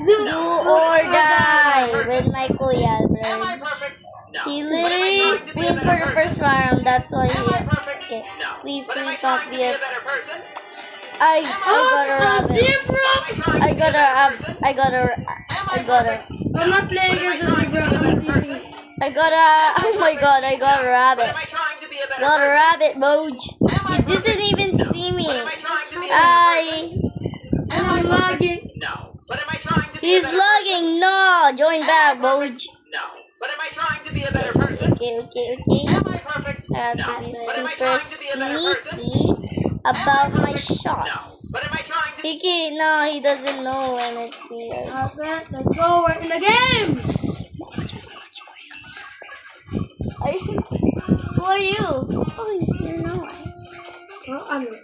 Do or die with my kuya, bro. He literally went for the first round. That's why he. Okay, please don't be a. I got a rabbit. I got a. I'm not playing against the zebra. I got a. Oh my god! I got a rabbit. Got a rabbit, Moj. He didn't even see me. I'm lagging. He's lagging. No, join back, Moj. But am I trying to be a better person? Okay. Am I perfect? I have to be But am I super trying to be a better person? sneaky about my shots. But am I trying to He doesn't know when it's me. Okay, let's go. We're in the game. Who are you? Oh, you're not.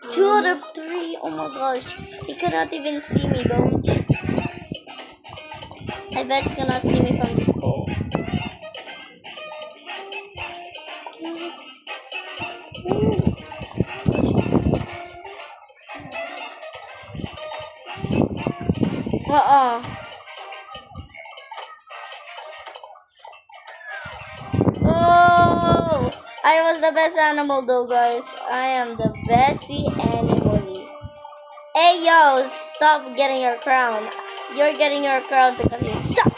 2 out of 3. Oh my gosh. He cannot even see me, Doge. I bet he cannot see me from this pole. Oh, I was the best animal though, guys. I am the bestie animal. Hey, yo, stop getting your crown. You're getting your crown because you suck.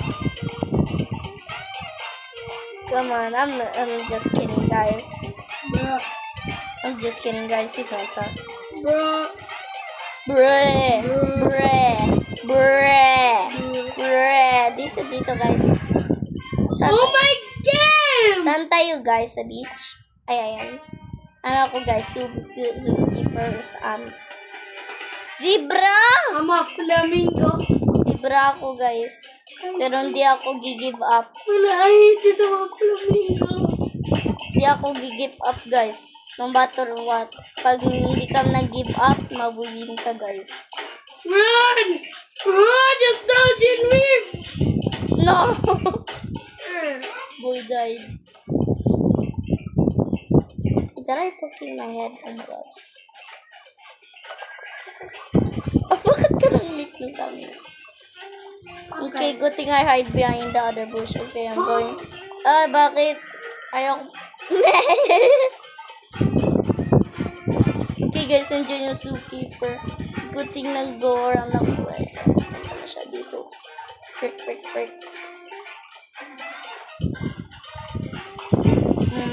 Come on, I'm just kidding, guys. Bruh. I'm just kidding, guys. He's not suck. Bruh. Bruh. Dito, guys. Oh my game! Saan tayo, guys? Sa beach? Ayan. Ano ako, guys? Zookeepers. Zebra! I'm a flamingo. Zebra ako, guys. Pero hindi ako give up. Wala, I hate this mga flamingo. Hindi ako give up, guys. No matter what. Pag hindi ka nag-give up, mabuyin ka, guys. Run! Run! Just dodging me! No! Boy died. Did I poking my head? Oh my gosh. Oh, bakit ka nang-leak na sa amin? Okay, good thing I hide behind the other bush. Okay, I'm going. Bakit? Ayoko. Okay, guys, nandiyan yung zookeeper. Good thing nag-go around ako, guys. Ano na siya dito? Frick.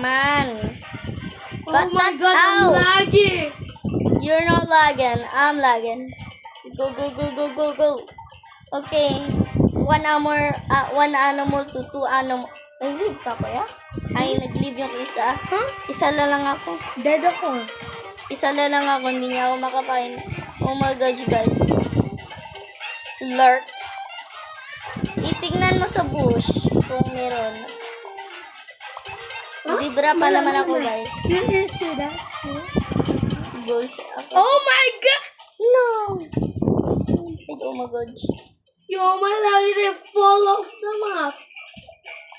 Man. Oh my god, I'm lagging! You're not lagging. I'm lagging. Go. Okay. One animal to 2 animal. Nag-leave ka pa ya? Ay, nag-leave yung isa. Huh? Isa na lang ako. Dead ako. Isa na lang ako. Hindi niya ako makapain. Oh my gosh, guys. Lurk. Itignan mo sa bush kung meron. Huh? Zebra pa naman ako, guys. You see that? Bush ako. Oh my god! No! Oh my gosh. Yo, my lady didn't fall off the map.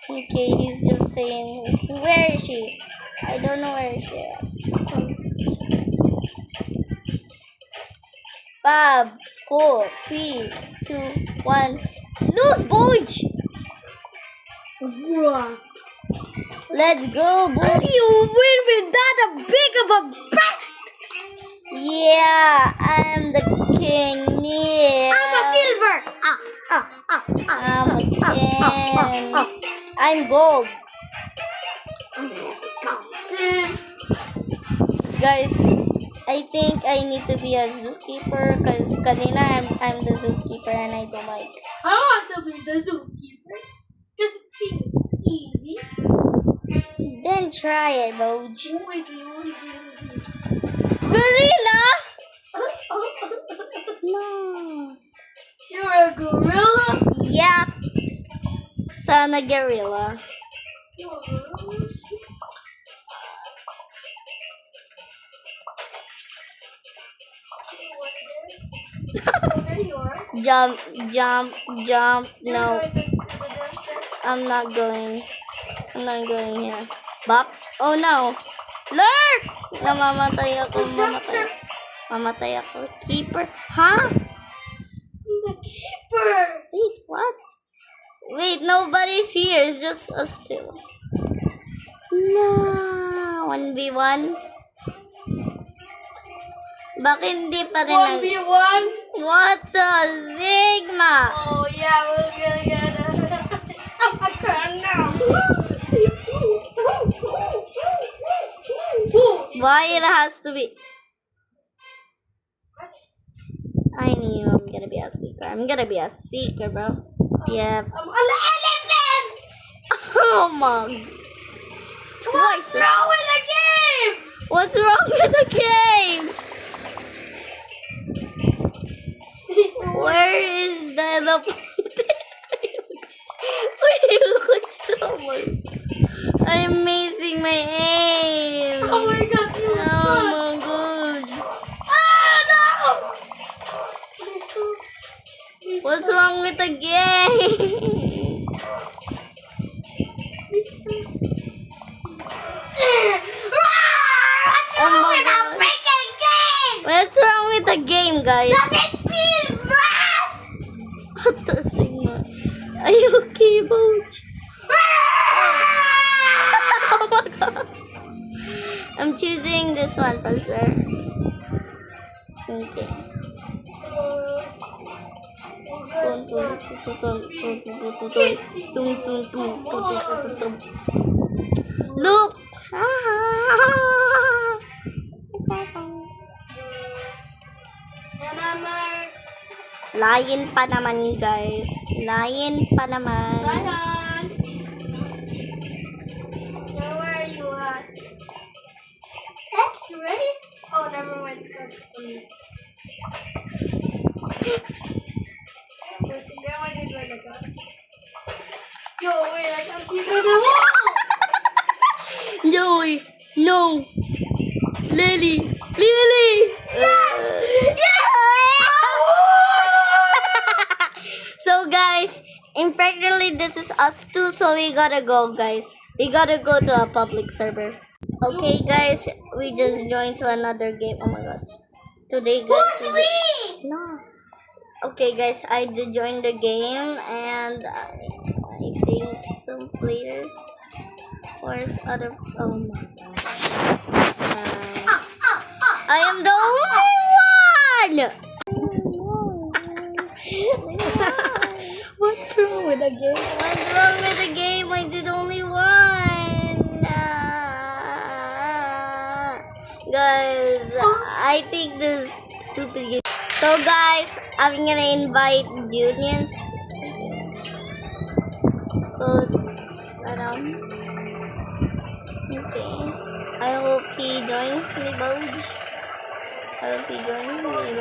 Okay, he's just saying, where is she? I don't know where she is. 5, 4, 3, 2, 1. Lose, Booch! Bruh. Let's go, Booch! You win without a big of a breath! Yeah, I'm the king. Yeah. I'm a silver! I'm a king. I'm gold. Guys, I think I need to be a zookeeper because kanina I'm the zookeeper and I don't like. I want to be the zookeeper because it seems easy. Then try it, Boj. Who is he? Gorilla? No. You're a gorilla? Yep. Sana gorilla. You're a gorilla? There you are. Jump. No, I'm not going here. Bop. Oh no. Lurk! Namamatay ako. Mamatay ako. Keeper. Huh? The keeper. nobody's here. It's just us two. No. 1v1. Bakit hindi pa rin 1v1? What the Sigma? Oh yeah, we're gonna get I'm a girl now. Why it has to be? I knew I'm gonna be a seeker. I'm gonna be a seeker, bro. Yeah. I'm an elephant! Oh my. What's wrong with the game? What's wrong with the game? Where is the elephant? You look like someone. I'm missing my aim. Oh my god, you Oh my god. Ah, no! What's wrong with the game? What's Oh wrong my with the God. freaking game? What's wrong with the game, guys? Does it feel bad? What the Sigma? Are you okay, Boach? Oh my god. I'm choosing this one for sure. Okay. Look! Lion pa naman, guys. Lion pa naman. Lion! Now where are you at? X-ray? Oh, never mind. That's funny. Listen, there one is where the guns. Yo, wait, I can see through the wall! Joey! No! Lily! Lily! So guys, impractically this is us two, so we gotta go, guys. We gotta go to a public server. Okay, guys, we just joined to another game. Oh my god. Today, guys. No. Okay, guys, I did join the game, and I think some players or other. Oh my god. I am the only one. What's wrong with the game? What's wrong with the game? I did only one. Guys, I think this stupid game. So guys, I'm gonna invite Juniors. Okay. I hope he joins me, Boj. I hope he joins me, Boj.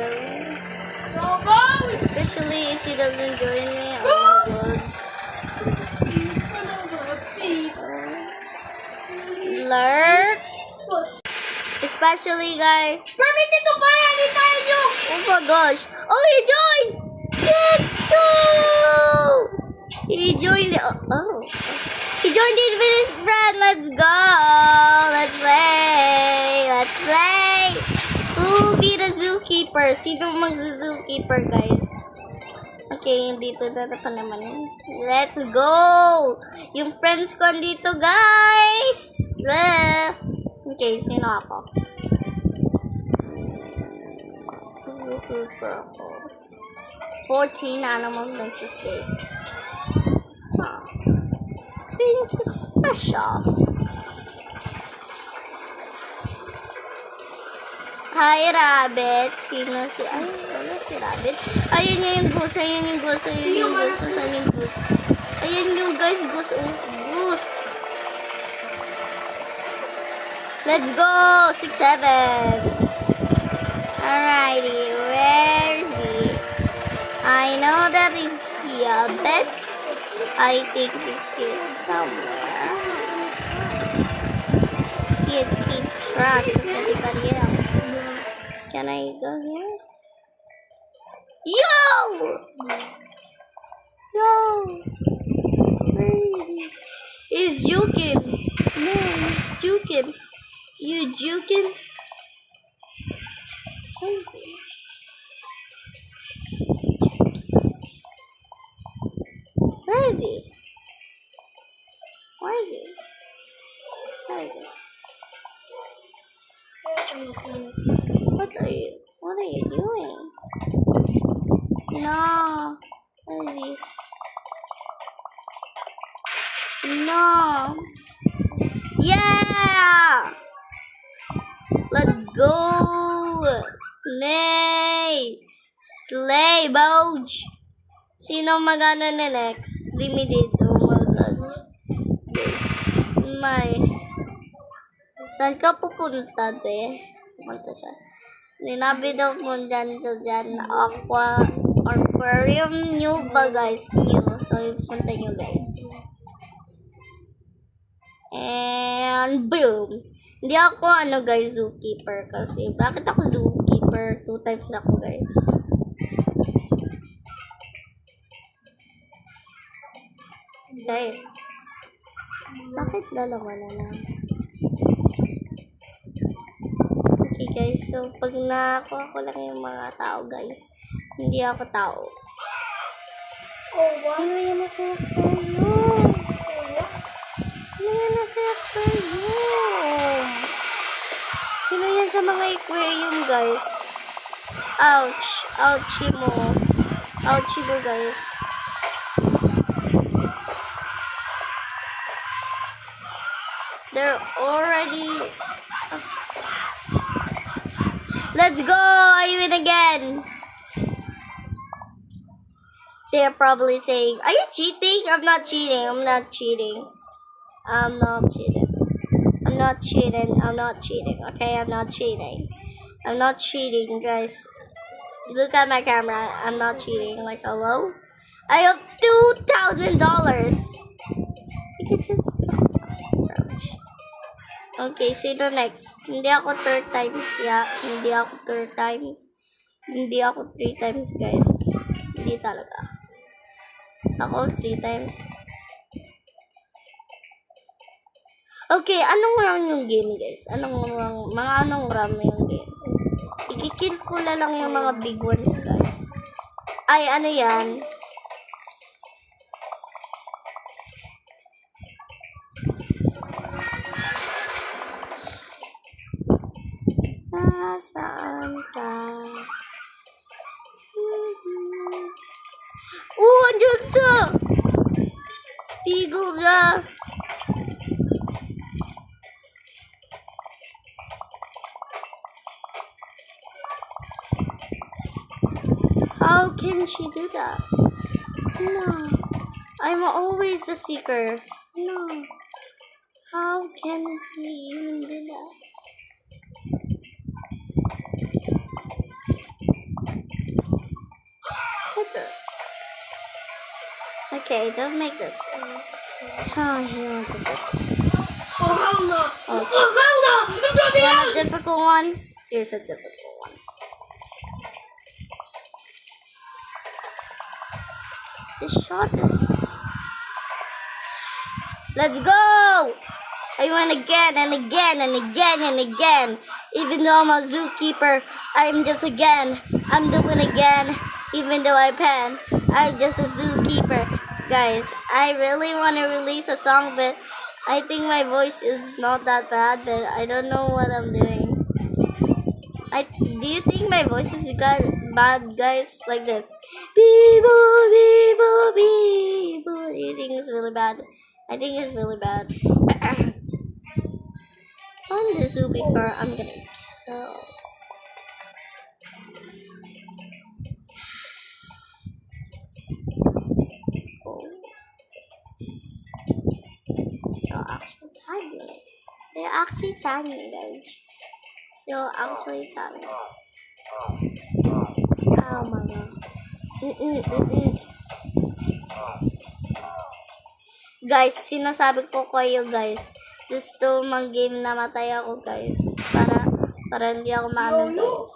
No, boss! Especially if she doesn't join me. Oh my god. You son of a bitch. Lurk. What? Especially, guys. Permission to fire anytime you! Oh my gosh. Oh, he joined. Let's go. He joined. Oh. He joined it with his friend. Let's go. Let's play. Let's play. Who be the zookeeper? Sino mag-zookeeper, guys? Okay, dito na pa naman. Let's go! Yung friends ko dito, guys! Okay, sino ako? Zookeeper ako. 14 animals meant to escape. Huh. Seems special. Hi, Rabbit. Sino si... Ay, wala si Rabbit. Ayun yung goose. Ayun yung goose. Ayun yung goose. Nasaan yung goose? Ayun yung guys, goose. Oh, goose. Let's go! 6-7. Alrighty. Where is he? I know that he's here, but I think he's here somewhere. Can't keep track of anybody else. Can I go here? Yo! Yo! Where is he? He's juking. No, he's juking. You juking? Where is he? Where is he? Where is it? Where is it? What are you doing? No. Where is he? No. Yeah! Let's go! Slay, Boj! Sino magano na next? Limited. Oh my God. Saan ka pupunta, te? Pupunta siya. Ninabi daw mo dyan aquarium new ba, guys? New. So, punta nyo, guys. And boom! Hindi ako, guys, zookeeper. Kasi, bakit ako zookeeper? 2 times ako, guys. Guys. Bakit dalawa na lang? Okay, guys. So, pag nakuha ko lang yung mga tao, guys. Hindi ako tao. Sino yan na sa aquarium? Sino yan na sa aquarium? Sino yan sa mga aquarium, guys? Ouch. Ouchie mo. Ouchie mo, guys. They're already... Let's go! I win again! They're probably saying, are you cheating? I'm not cheating. I'm not cheating. I'm not cheating. I'm not cheating. I'm not cheating. Okay, I'm not cheating. I'm not cheating, guys. Look at my camera. I'm not cheating. Like, hello? I have $2,000. You can just... Okay, sino next? Hindi ako 3 times, yeah. Hindi ako 3 times. Hindi ako 3 times, guys. Hindi talaga. Ako 3 times. Okay, anong round yung game, guys? Anong round yung game? Ikikill ko na lang yung mga big ones, guys. Ay, ano yan? Saan ka? Andyan siya! Tigil siya! How can she do that? No. I'm always the seeker. No. How can he even do that? Okay, don't make this. Oh, he wants a difficult. Oh, hell no! Okay. Oh, hell no! I'm dropping You want out! a difficult one? Here's a difficult one. This shot is... Let's go! I win again and again and again and again. Even though I'm a zookeeper, I'm just again. I'm doing again. Even though I pen, I'm just a zookeeper. Guys, I really want to release a song, but I think my voice is not that bad, but I don't know what I'm doing. Do you think my voice is bad, guys? Like this. Beebo, beebo, beebo. Do you think it's really bad? I think it's really bad. On the zookeeper, I'm gonna kill. They'll actually tag me, guys. They'll actually tag me. Oh my god. Guys, sinasabi ko kayo, guys. Gusto mag-game na matay ako, guys. Para hindi ako maano, guys.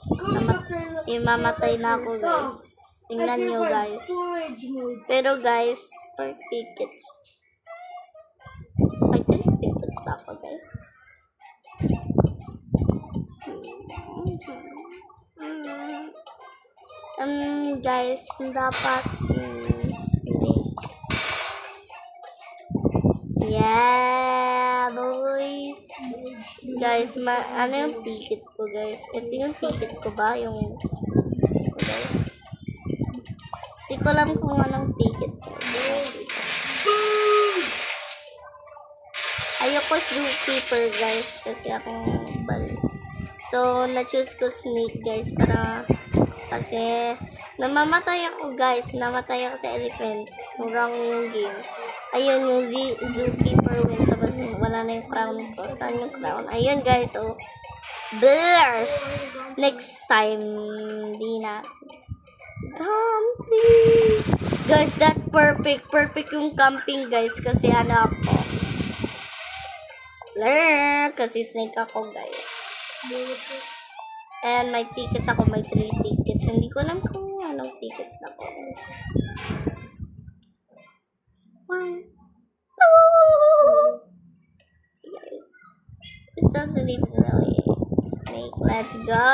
Imamatay na ako, guys. Tingnan nyo, guys. Pero, guys, per tickets. May 3 tickets pa ako, guys. Guys, dapat snake. Yeah. Guys, ano yung ticket ko, guys? Ito yung ticket ko ba? Yung guys. Hindi ko alam kung anong ticket ko. Ayoko zookeeper, guys, kasi akong bali. So, na-choose ko snake, guys, kasi namamatay ako, guys. Namatay ako sa elephant. Wrong yung game. Ayun, yung zookeeper win. Tapos wala na yung crown ko. Saan yung crown? Ayun, guys. So, bears! Next time, di na. Camping! Guys, that perfect. Perfect yung camping, guys. Kasi ano ako. Kasi snake ako, guys. And may tickets ako. May 3 tickets. Hindi ko alam kung anong tickets na ko, guys. 1, 2. Guys. This doesn't even really snake. Let's go!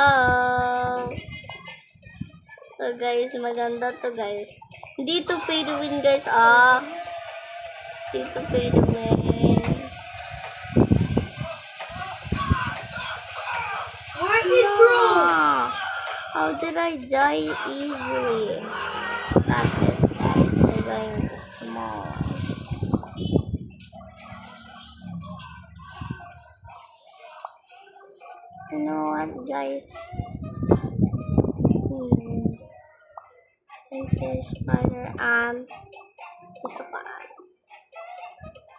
So, guys, maganda to, guys. Hindi to pay to win, guys. Hindi to pay to win. How did I die easily? That's it, guys. We're going to small. You know what, guys? Enter spider ant. Gusto ko ant.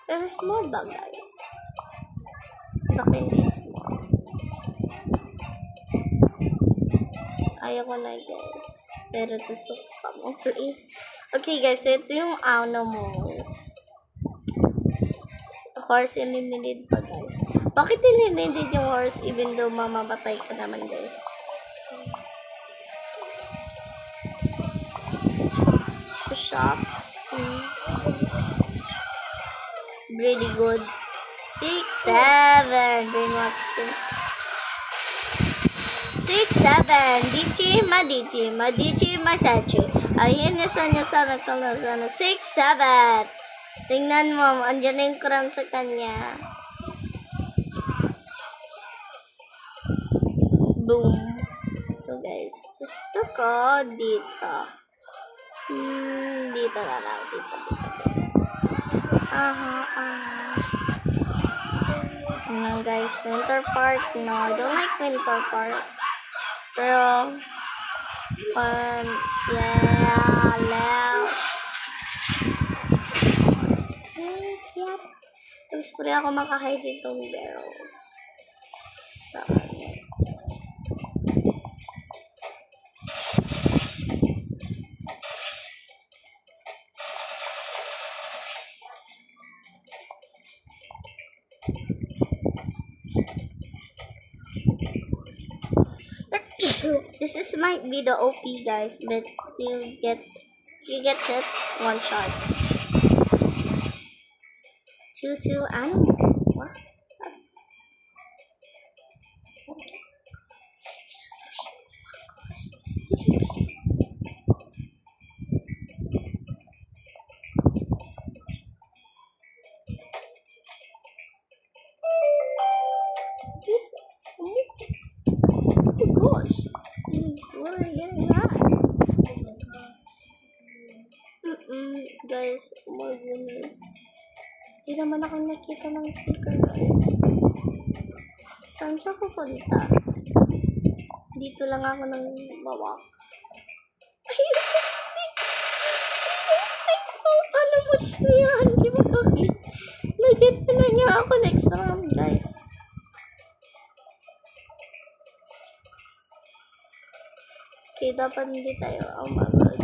Pero small ba, guys? Bakit hindi small? Ayoko na, guys. Pero gusto mo, please. Okay, guys. So ito yung animals. Horse eliminated pa, guys. Bakit eliminated yung horse even though mamamatay ka naman, guys? Shop. Really good. 6, 7. Brainwash skills. 6, 7. Dichi, masachi. Ayun na sana kala sana. 6, 7. Tingnan mo, andyan na yung crown sa kanya. Boom. So guys, gusto ko dito. Dito na lang. Dito. No, guys. Winter Park. No, I don't like Winter Park. Pero, yeah, left. Yep. Tapos pwede ako makahide itong barrels. Saan? This might be the OP, guys, but you get hit one shot. 2 animals. What? Gosh, what are you getting at? Guys, oh my goodness. Hindi naman ako nakita ng seeker, guys. Saan siya pupunta? Dito lang ako nang mawak. Ayun, snake! Ayun, snake! Oh, ano mo siya? Hindi mo kakit. Nag-get na niya ako next round, guys. Okay, dapat hindi tayo. Oh my god.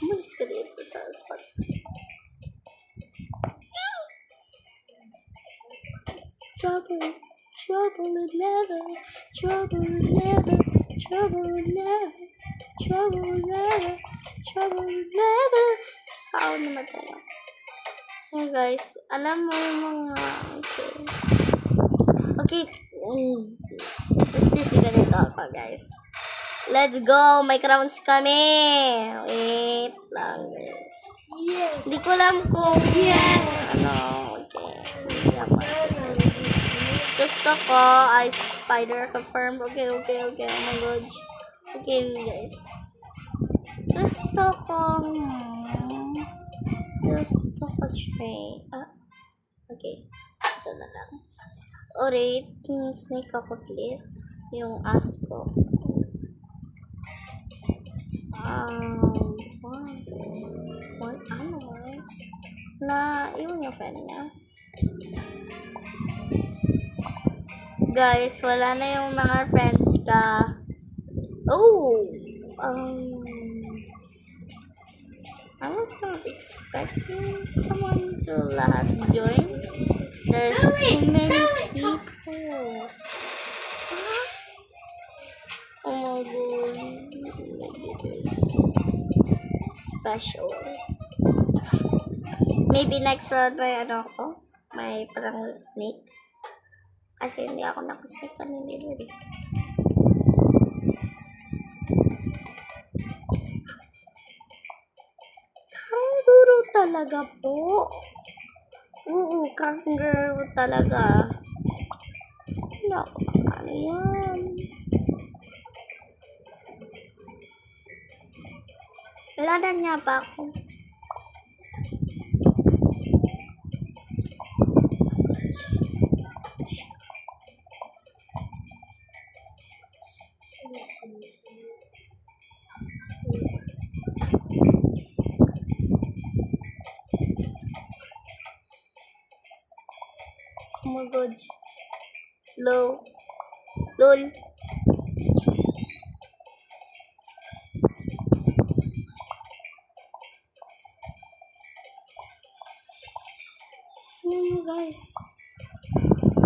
Umalis ka dito sa spot. Trouble would never. How namatay ako? Hey guys, alam mo yung mga... Okay. Let's see ganito ako, guys. Let's go! May crowns kami! Wait lang, guys. Yes. Hindi ko alam kung... Yes! Ano, okay. Gusto ako. I spider confirm. Okay. Oh my god. Okay, guys. Gusto ko. Gusto ko train. Okay. Ito na lang. Alright. Snake ako, please. Yung ass ko. What? Ano? Na, yun yung friend niya. Guys, wala na yung mga friends ka. Oh! I was not expecting someone to join. There's too many people. Oh my god. Special. Maybe next round may may parang snake. Kasi hindi ako nakasnake kanina rin. Kangaroo talaga po. Oo, kangaroo talaga. Ano yan? Wala na niya pa ako. Oh my god. Lol. Ano guys?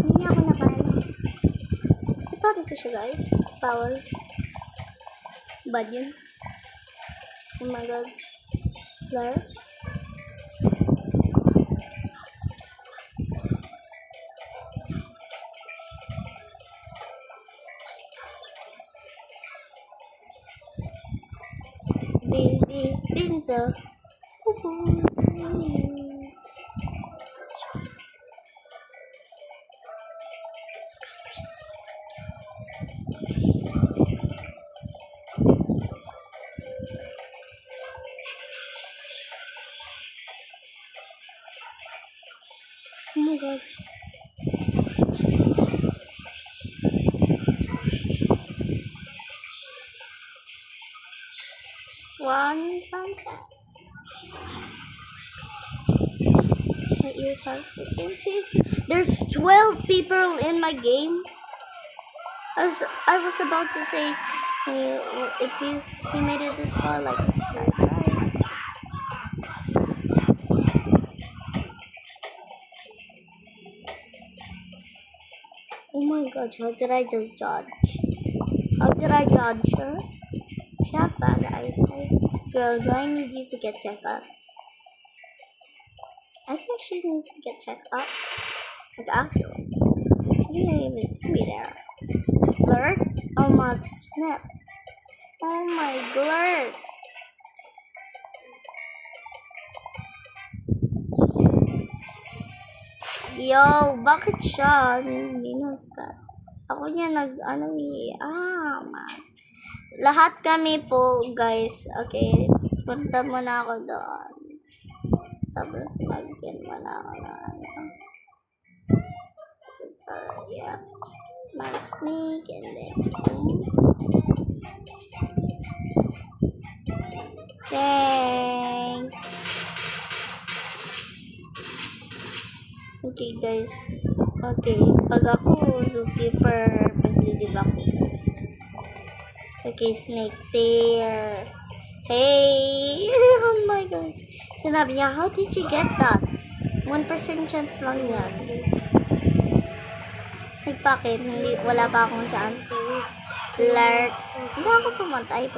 Hindi ako nakano. Ito ko siya guys. Power. Bad yun. Oh my god. Flare. Baby, Binza. Oh my gosh. One contact. My ears are freaking big. There's 12 people in my game. I was about to say, hey, if you made it this far, like subscribe. Oh my god, how did I just judge? How did I judge her? She had bad eyesight. Girl, do I need you to get checked up? I think she needs to get checked up. Like, actually. She didn't even see me there. Blur? Oh my snap. Oh my glur. Yo, bakit siya? Hindi na-start. Ako niya man. Lahat kami po, guys. Okay, punta muna ako doon. Tapos mag-get muna ako na yeah. My snake and then thanks. Okay guys. Okay, pag ako zookeeper, maglilive ako. Okay, snake there. Hey! Oh my gosh. Sinabi niya, how did you get that? 1% chance lang yan. Bakit? Wala pa akong chance. Lurk. Hindi ako pumatay.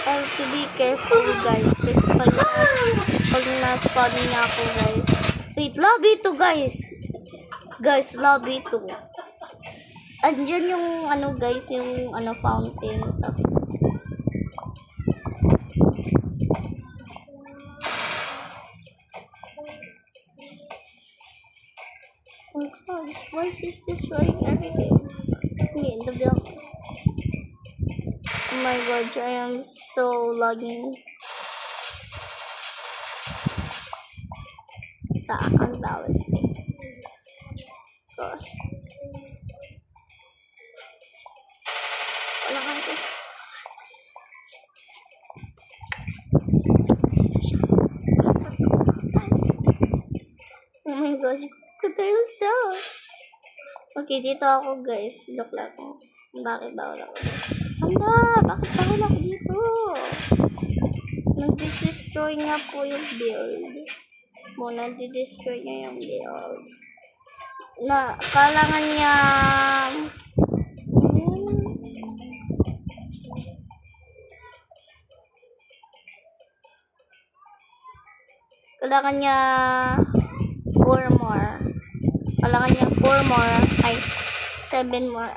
I have to be careful, guys. Kasi pag na-spawn niya ako, guys. Wait, lobby 2, guys. Guys, lobby 2. Andyan yung, guys, yung, fountain. Tapos, gosh, why she's destroying everything? Me in the building. Oh my god, I am so lagging. Sa unbalanced space. Gosh. Wala kang good spot. Oh my gosh, kutayo siya. Okay, dito ako guys. Look lang ako. Bakit bawal ako? Hala, bakit bawal ako dito? Nag-destroy nga po yung build. Muna, di-destroy niya yung build. Na, kailangan niya... Kailangan niya 4 more. Kailangan niya 4 more. Ay, 7 more.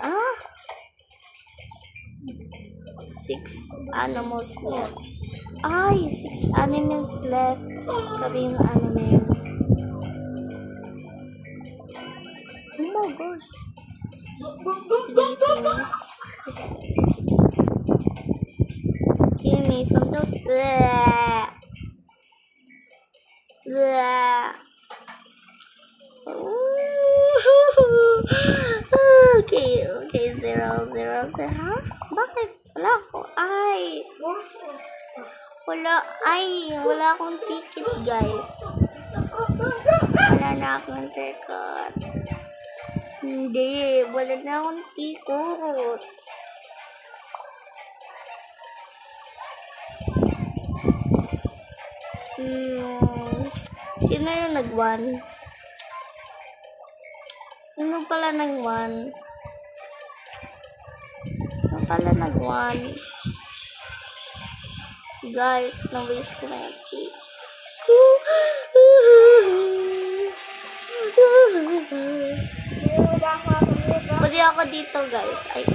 6 animals left. Ay, 6 animals left. Sabi yung animal. Oh my gosh. Kill me from those. Bleh. Bleh. Okay, 0, 0, 0. Ha? Bakit? Wala ako. Ay. Wala akong ticket, guys. Wala na akong ticket. Hindi, wala na akong ticket. Sino yung nag-1? Sino pala nag-1? Sino pala nag-1? Guys, na-waste ko na yung tickets ko. Pwede ako dito, guys. Ay.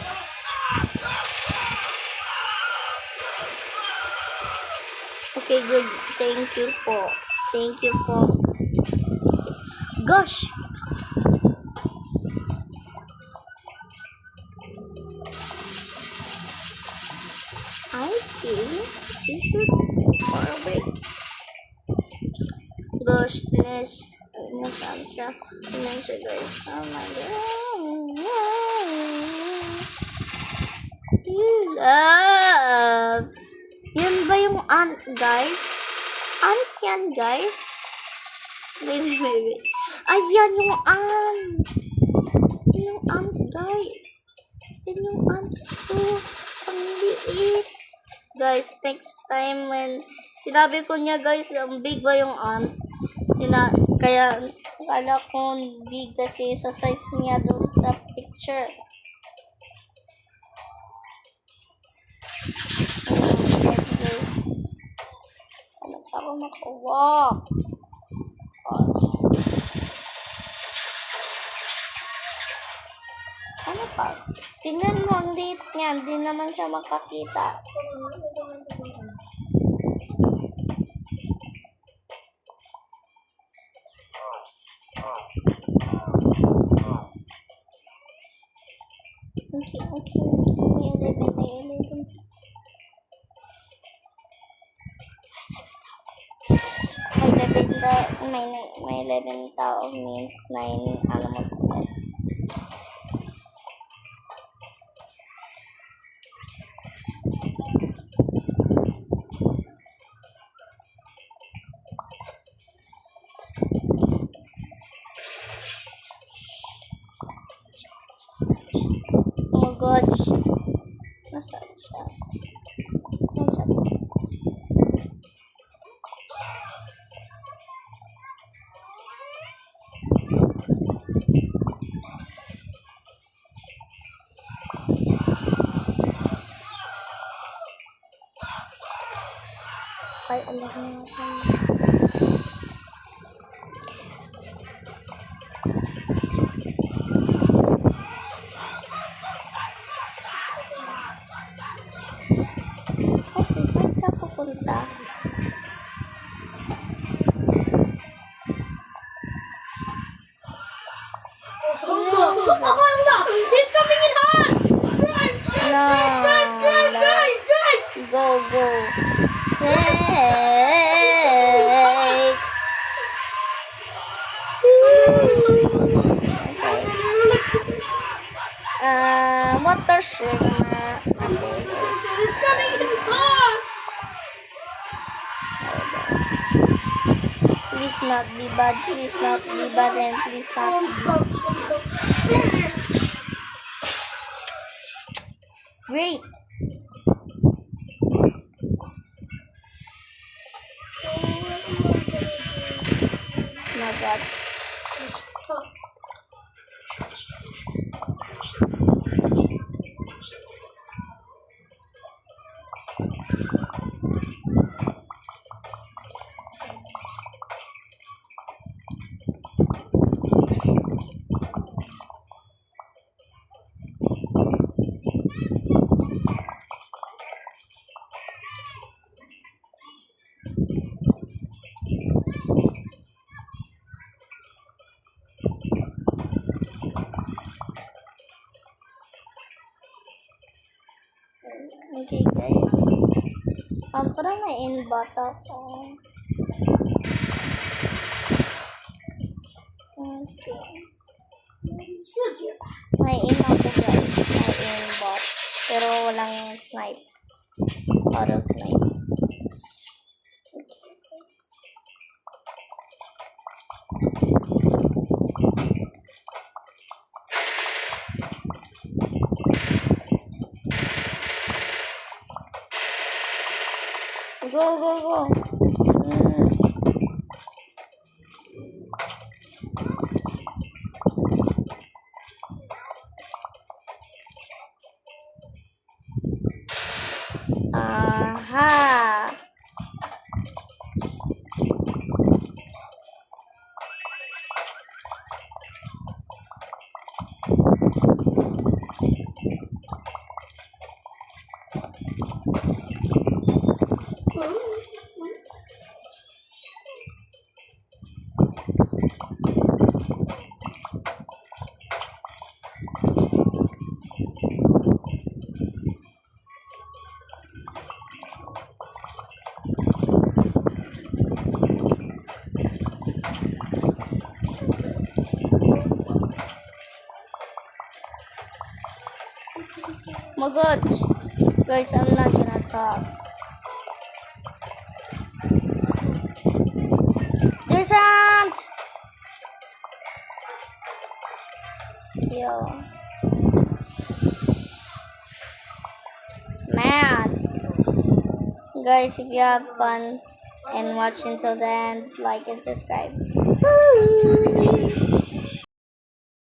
Okay, good. Thank you po. Thank you po. Gosh! I think we should far away. Gosh, nasaan siya? Nasaan siya, guys? Oh my god. You love. Yan ba yung ant, guys? Ant yan, guys? Baby. Ayan yung ant. Yan yung ant, guys. Yan yung ant ko. Ang liit. Guys, next time when sinabi ko niya, guys, ang big ba yung ant? Kaya akala ko big kasi sa size niya doon sa picture. Guys, ano pa ako makawalk? Ano pa? Tingnan mo, ang liit niya. Hindi naman siya makakita. Okay. May 11 tao means 9 animals left. Oh my God. Nasaan siya? Ay, alam mo ako. Okay, saan ka pupunta? He's coming in hot! Drive! No. Drive! Go. Take. Okay. Water sugar. Okay. He's coming in hot! Please not be bad. Please not be bad. And please not be bad. Wait. Oh my God. Okay, guys. Parang may in-bot ako. Okay. May in ako, guys. May in-bot. Pero walang snipe. Auto snipe. Okay. Go. Aha. Oh my God. Guys, I'm not gonna talk. There's ant! Yo. Man. Guys, if you have fun and watch until the end, like and subscribe. Bye.